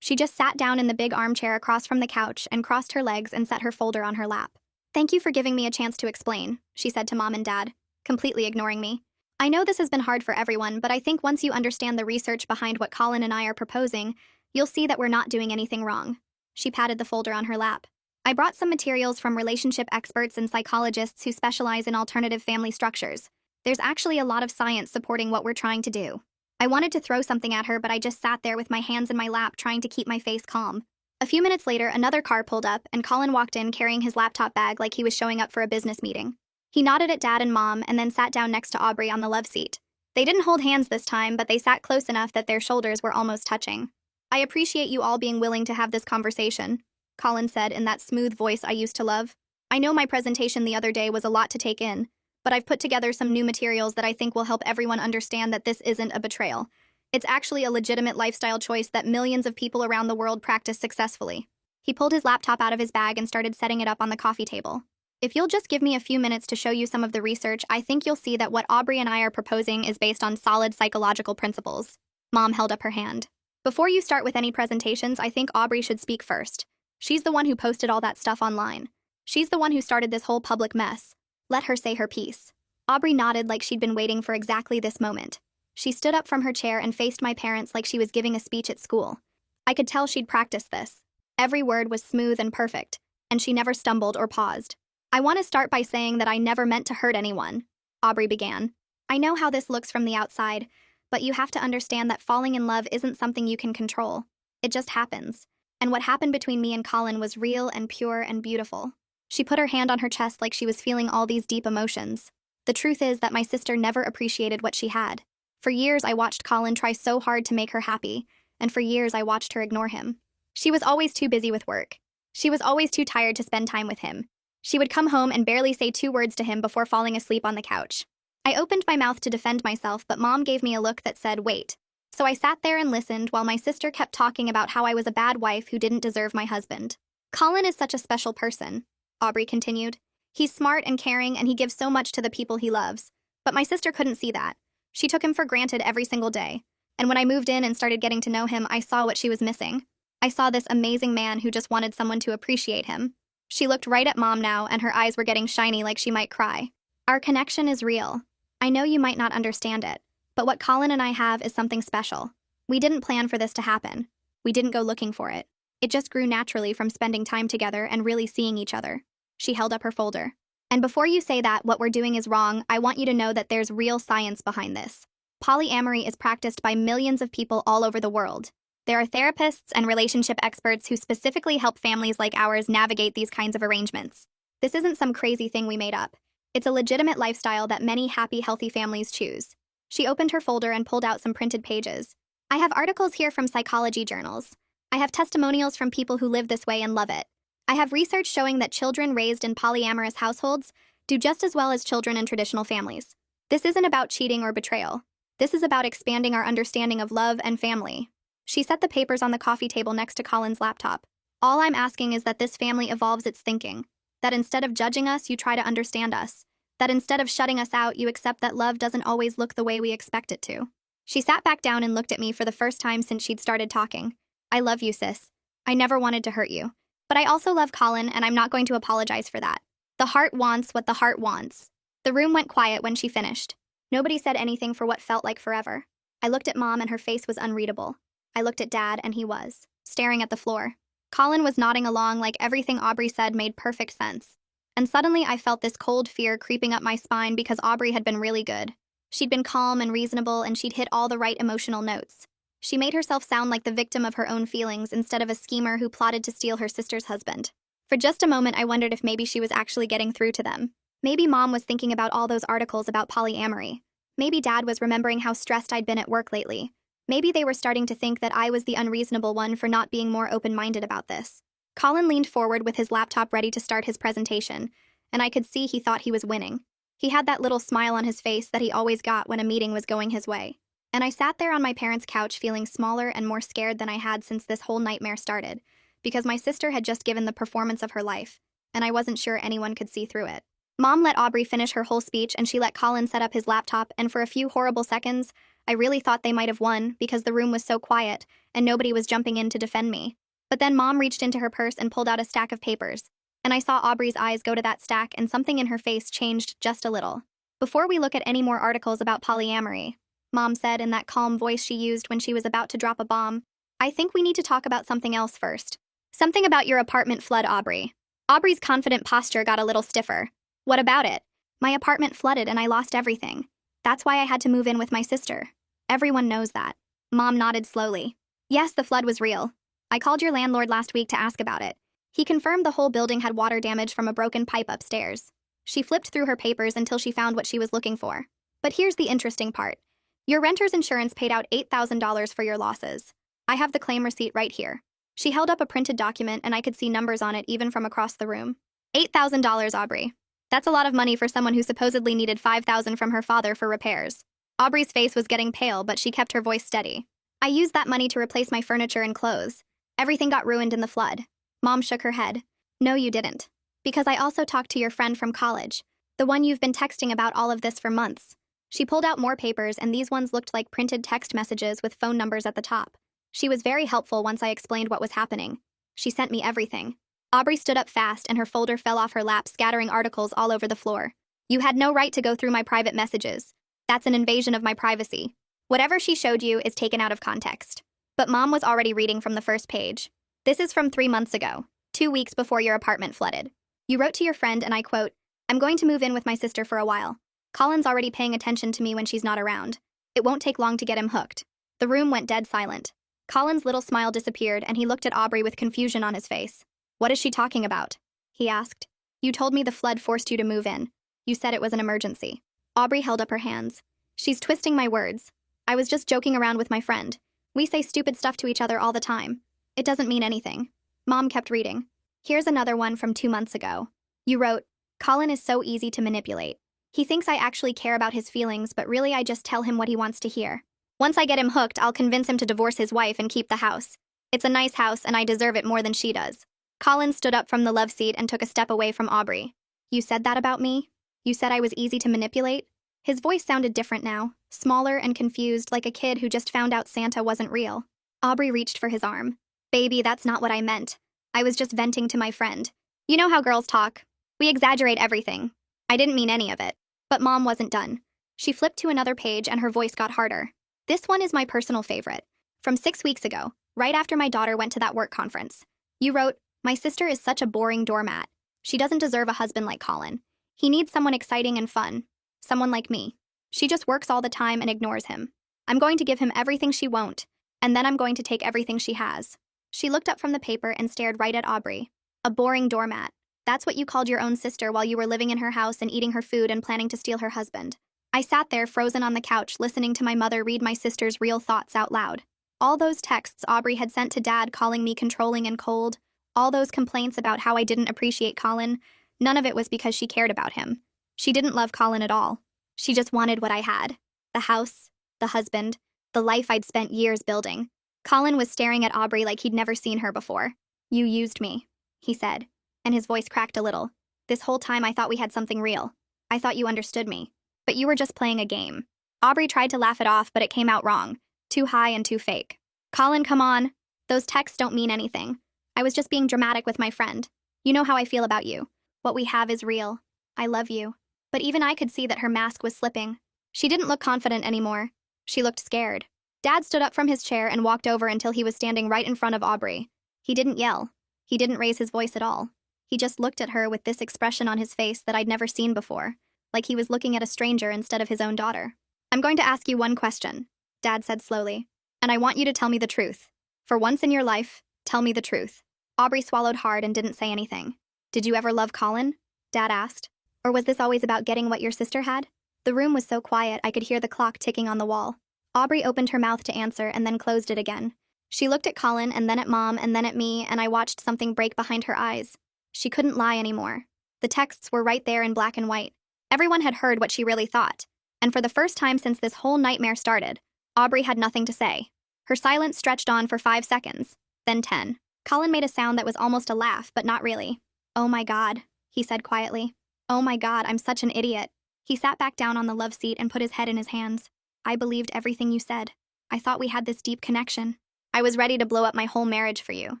S1: She just sat down in the big armchair across from the couch and crossed her legs and set her folder on her lap. "Thank you for giving me a chance to explain," she said to Mom and Dad, completely ignoring me. "I know this has been hard for everyone, but I think once you understand the research behind what Colin and I are proposing, you'll see that we're not doing anything wrong." She patted the folder on her lap. "I brought some materials from relationship experts and psychologists who specialize in alternative family structures. There's actually a lot of science supporting what we're trying to do." I wanted to throw something at her, but I just sat there with my hands in my lap trying to keep my face calm. A few minutes later, another car pulled up, and Colin walked in carrying his laptop bag like he was showing up for a business meeting. He nodded at Dad and Mom and then sat down next to Aubrey on the love seat. They didn't hold hands this time, but they sat close enough that their shoulders were almost touching. "I appreciate you all being willing to have this conversation," Colin said in that smooth voice I used to love. "I know my presentation the other day was a lot to take in, but I've put together some new materials that I think will help everyone understand that this isn't a betrayal. It's actually a legitimate lifestyle choice that millions of people around the world practice successfully." He pulled his laptop out of his bag and started setting it up on the coffee table. "If you'll just give me a few minutes to show you some of the research, I think you'll see that what Aubrey and I are proposing is based on solid psychological principles." Mom held up her hand. "Before you start with any presentations, I think Aubrey should speak first. She's the one who posted all that stuff online. She's the one who started this whole public mess. Let her say her piece." Aubrey nodded like she'd been waiting for exactly this moment. She stood up from her chair and faced my parents like she was giving a speech at school. I could tell she'd practiced this. Every word was smooth and perfect, and she never stumbled or paused. "I want to start by saying that I never meant to hurt anyone," Aubrey began. "I know how this looks from the outside, but you have to understand that falling in love isn't something you can control. It just happens. And what happened between me and Colin was real and pure and beautiful." She put her hand on her chest like she was feeling all these deep emotions. "The truth is that my sister never appreciated what she had. For years, I watched Colin try so hard to make her happy, and for years, I watched her ignore him. She was always too busy with work. She was always too tired to spend time with him. She would come home and barely say 2 words to him before falling asleep on the couch. I opened my mouth to defend myself, but Mom gave me a look that said, 'Wait.' So I sat there and listened while my sister kept talking about how I was a bad wife who didn't deserve my husband. Colin is such a special person," Aubrey continued. "He's smart and caring, and he gives so much to the people he loves. But my sister couldn't see that. She took him for granted every single day. And when I moved in and started getting to know him, I saw what she was missing. I saw this amazing man who just wanted someone to appreciate him." She looked right at Mom now, and her eyes were getting shiny like she might cry. "Our connection is real. I know you might not understand it, but what Colin and I have is something special. We didn't plan for this to happen. We didn't go looking for it. It just grew naturally from spending time together and really seeing each other." She held up her folder. "And before you say that what we're doing is wrong, I want you to know that there's real science behind this. Polyamory is practiced by millions of people all over the world. There are therapists and relationship experts who specifically help families like ours navigate these kinds of arrangements. This isn't some crazy thing we made up. It's a legitimate lifestyle that many happy, healthy families choose." She opened her folder and pulled out some printed pages. "I have articles here from psychology journals. I have testimonials from people who live this way and love it. I have research showing that children raised in polyamorous households do just as well as children in traditional families. This isn't about cheating or betrayal. This is about expanding our understanding of love and family. She set the papers on the coffee table next to Colin's laptop. All I'm asking is that this family evolves its thinking. That instead of judging us, you try to understand us. That instead of shutting us out, you accept that love doesn't always look the way we expect it to. She sat back down and looked at me for the first time since she'd started talking. I love you, sis. I never wanted to hurt you. But I also love Colin, and I'm not going to apologize for that. The heart wants what the heart wants. The room went quiet when she finished. Nobody said anything for what felt like forever. I looked at Mom and her face was unreadable. I looked at Dad and he was, staring at the floor. Colin was nodding along like everything Aubrey said made perfect sense. And suddenly I felt this cold fear creeping up my spine because Aubrey had been really good. She'd been calm and reasonable and she'd hit all the right emotional notes. She made herself sound like the victim of her own feelings instead of a schemer who plotted to steal her sister's husband. For just a moment I wondered if maybe she was actually getting through to them. Maybe Mom was thinking about all those articles about polyamory. Maybe Dad was remembering how stressed I'd been at work lately. Maybe they were starting to think that I was the unreasonable one for not being more open-minded about this. Colin leaned forward with his laptop ready to start his presentation, and I could see he thought he was winning. He had that little smile on his face that he always got when a meeting was going his way. And I sat there on my parents' couch feeling smaller and more scared than I had since this whole nightmare started, because my sister had just given the performance of her life, and I wasn't sure anyone could see through it. Mom let Aubrey finish her whole speech and she let Colin set up his laptop, and for a few horrible seconds, I really thought they might have won because the room was so quiet and nobody was jumping in to defend me. But then Mom reached into her purse and pulled out a stack of papers, and I saw Aubrey's eyes go to that stack and something in her face changed just a little. Before we look at any more articles about polyamory, Mom said in that calm voice she used when she was about to drop a bomb, I think we need to talk about something else first. Something about your apartment flood, Aubrey. Aubrey's confident posture got a little stiffer. What about it? My apartment flooded and I lost everything. That's why I had to move in with my sister. Everyone knows that. Mom nodded slowly. Yes, the flood was real. I called your landlord last week to ask about it. He confirmed the whole building had water damage from a broken pipe upstairs. She flipped through her papers until she found what she was looking for. But here's the interesting part. Your renter's insurance paid out $8,000 for your losses. I have the claim receipt right here. She held up a printed document and I could see numbers on it even from across the room. $8,000, Aubrey. That's a lot of money for someone who supposedly needed $5,000 from her father for repairs. Aubrey's face was getting pale, but she kept her voice steady. I used that money to replace my furniture and clothes. Everything got ruined in the flood. Mom shook her head. No, you didn't. Because I also talked to your friend from college, the one you've been texting about all of this for months. She pulled out more papers, and these ones looked like printed text messages with phone numbers at the top. She was very helpful once I explained what was happening. She sent me everything. Aubrey stood up fast and her folder fell off her lap, scattering articles all over the floor. You had no right to go through my private messages. That's an invasion of my privacy. Whatever she showed you is taken out of context. But Mom was already reading from the first page. This is from 3 months ago, 2 weeks before your apartment flooded. You wrote to your friend, and I quote, I'm going to move in with my sister for a while. Colin's already paying attention to me when she's not around. It won't take long to get him hooked. The room went dead silent. Colin's little smile disappeared, and he looked at Aubrey with confusion on his face. What is she talking about? He asked. You told me the flood forced you to move in. You said it was an emergency. Aubrey held up her hands. She's twisting my words. I was just joking around with my friend. We say stupid stuff to each other all the time. It doesn't mean anything. Mom kept reading. Here's another one from 2 months ago. You wrote, Colin is so easy to manipulate. He thinks I actually care about his feelings, but really I just tell him what he wants to hear. Once I get him hooked, I'll convince him to divorce his wife and keep the house. It's a nice house, and I deserve it more than she does. Colin stood up from the love seat and took a step away from Aubrey. You said that about me? You said I was easy to manipulate? His voice sounded different now, smaller and confused, like a kid who just found out Santa wasn't real. Aubrey reached for his arm. Baby, that's not what I meant. I was just venting to my friend. You know how girls talk. We exaggerate everything. I didn't mean any of it. But Mom wasn't done. She flipped to another page and her voice got harder. This one is my personal favorite. From 6 weeks ago, right after my daughter went to that work conference. You wrote, my sister is such a boring doormat. She doesn't deserve a husband like Colin. He needs someone exciting and fun. Someone like me. She just works all the time and ignores him. I'm going to give him everything she won't, and then I'm going to take everything she has. She looked up from the paper and stared right at Aubrey. A boring doormat. That's what you called your own sister while you were living in her house and eating her food and planning to steal her husband. I sat there frozen on the couch listening to my mother read my sister's real thoughts out loud. All those texts Aubrey had sent to Dad calling me controlling and cold, All those complaints about how I didn't appreciate Colin, none of it was because she cared about him. She didn't love Colin at all. She just wanted what I had. The house, the husband, the life I'd spent years building. Colin was staring at Aubrey like he'd never seen her before. "You used me," he said, and his voice cracked a little. "This whole time I thought we had something real. I thought you understood me. But you were just playing a game." Aubrey tried to laugh it off, but it came out wrong. Too high and too fake. "Colin, come on. Those texts don't mean anything. I was just being dramatic with my friend. You know how I feel about you. What we have is real. I love you." But even I could see that her mask was slipping. She didn't look confident anymore. She looked scared. Dad stood up from his chair and walked over until he was standing right in front of Aubrey. He didn't yell. He didn't raise his voice at all. He just looked at her with this expression on his face that I'd never seen before, like he was looking at a stranger instead of his own daughter. "I'm going to ask you one question," Dad said slowly, "and I want you to tell me the truth. For once in your life, tell me the truth." Aubrey swallowed hard and didn't say anything. "Did you ever love Colin?" Dad asked. "Or was this always about getting what your sister had?" The room was so quiet I could hear the clock ticking on the wall. Aubrey opened her mouth to answer and then closed it again. She looked at Colin and then at Mom and then at me, and I watched something break behind her eyes. She couldn't lie anymore. The texts were right there in black and white. Everyone had heard what she really thought. And for the first time since this whole nightmare started, Aubrey had nothing to say. Her silence stretched on for 5 seconds, then 10. Colin made a sound that was almost a laugh, but not really. "Oh my God," he said quietly. "Oh my God, I'm such an idiot." He sat back down on the love seat and put his head in his hands. "I believed everything you said. I thought we had this deep connection. I was ready to blow up my whole marriage for you."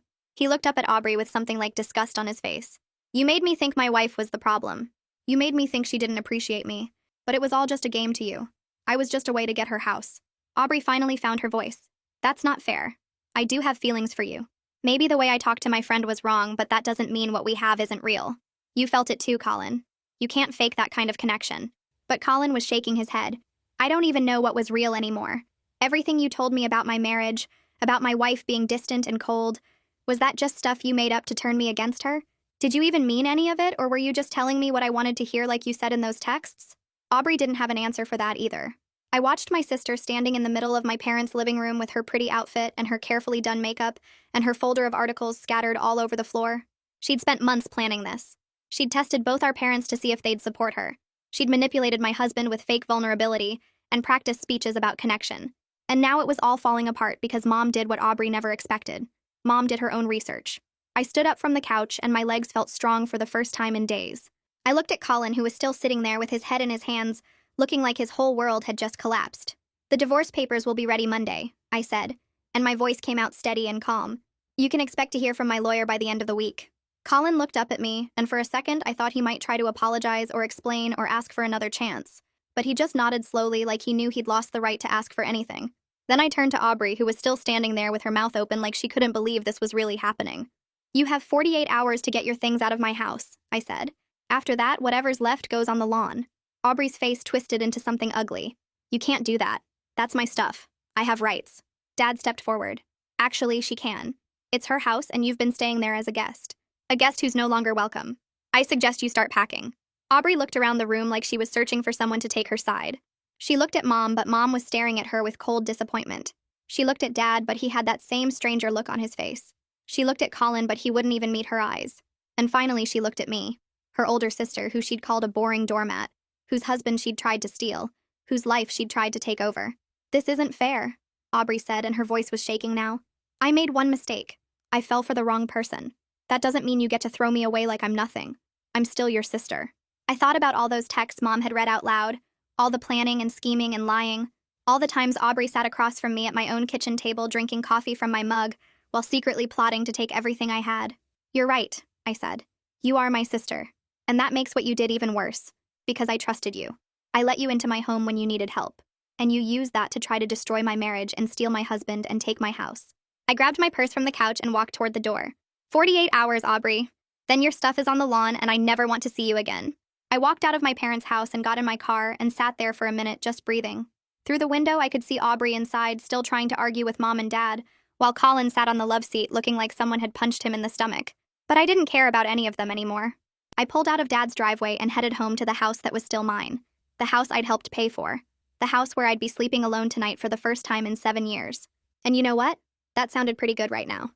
S1: He looked up at Aubrey with something like disgust on his face. "You made me think my wife was the problem. You made me think she didn't appreciate me. But it was all just a game to you. I was just a way to get her house." Aubrey finally found her voice. "That's not fair. I do have feelings for you. Maybe the way I talked to my friend was wrong, but that doesn't mean what we have isn't real. You felt it too, Colin. You can't fake that kind of connection." But Colin was shaking his head. "I don't even know what was real anymore. Everything you told me about my marriage, about my wife being distant and cold, was that just stuff you made up to turn me against her? Did you even mean any of it, or were you just telling me what I wanted to hear like you said in those texts?" Aubrey didn't have an answer for that either. I watched my sister standing in the middle of my parents' living room with her pretty outfit and her carefully done makeup and her folder of articles scattered all over the floor. She'd spent months planning this. She'd tested both our parents to see if they'd support her. She'd manipulated my husband with fake vulnerability and practiced speeches about connection. And now it was all falling apart because Mom did what Aubrey never expected. Mom did her own research. I stood up from the couch and my legs felt strong for the first time in days. I looked at Colin, who was still sitting there with his head in his hands, looking like his whole world had just collapsed. "The divorce papers will be ready Monday," I said, and my voice came out steady and calm. "You can expect to hear from my lawyer by the end of the week." Colin looked up at me, and for a second I thought he might try to apologize or explain or ask for another chance. But he just nodded slowly like he knew he'd lost the right to ask for anything. Then I turned to Aubrey, who was still standing there with her mouth open like she couldn't believe this was really happening. "You have 48 hours to get your things out of my house," I said. "After that, whatever's left goes on the lawn." Aubrey's face twisted into something ugly. "You can't do that. That's my stuff. I have rights." Dad stepped forward. "Actually, she can. It's her house and you've been staying there as a guest. A guest who's no longer welcome. I suggest you start packing." Aubrey looked around the room like she was searching for someone to take her side. She looked at Mom, but Mom was staring at her with cold disappointment. She looked at Dad, but he had that same stranger look on his face. She looked at Colin, but he wouldn't even meet her eyes. And finally she looked at me, her older sister, who she'd called a boring doormat, whose husband she'd tried to steal, whose life she'd tried to take over. "This isn't fair," Aubrey said, and her voice was shaking now. "I made one mistake. I fell for the wrong person. That doesn't mean you get to throw me away like I'm nothing. I'm still your sister." I thought about all those texts Mom had read out loud, all the planning and scheming and lying, all the times Aubrey sat across from me at my own kitchen table drinking coffee from my mug while secretly plotting to take everything I had. "You're right," I said. "You are my sister. And that makes what you did even worse. Because I trusted you. I let you into my home when you needed help. And you used that to try to destroy my marriage and steal my husband and take my house." I grabbed my purse from the couch and walked toward the door. 48 hours, Aubrey. Then your stuff is on the lawn and I never want to see you again." I walked out of my parents' house and got in my car and sat there for a minute just breathing. Through the window I could see Aubrey inside still trying to argue with Mom and Dad, while Colin sat on the love seat looking like someone had punched him in the stomach. But I didn't care about any of them anymore. I pulled out of Dad's driveway and headed home to the house that was still mine. The house I'd helped pay for. The house where I'd be sleeping alone tonight for the first time in 7 years. And you know what? That sounded pretty good right now.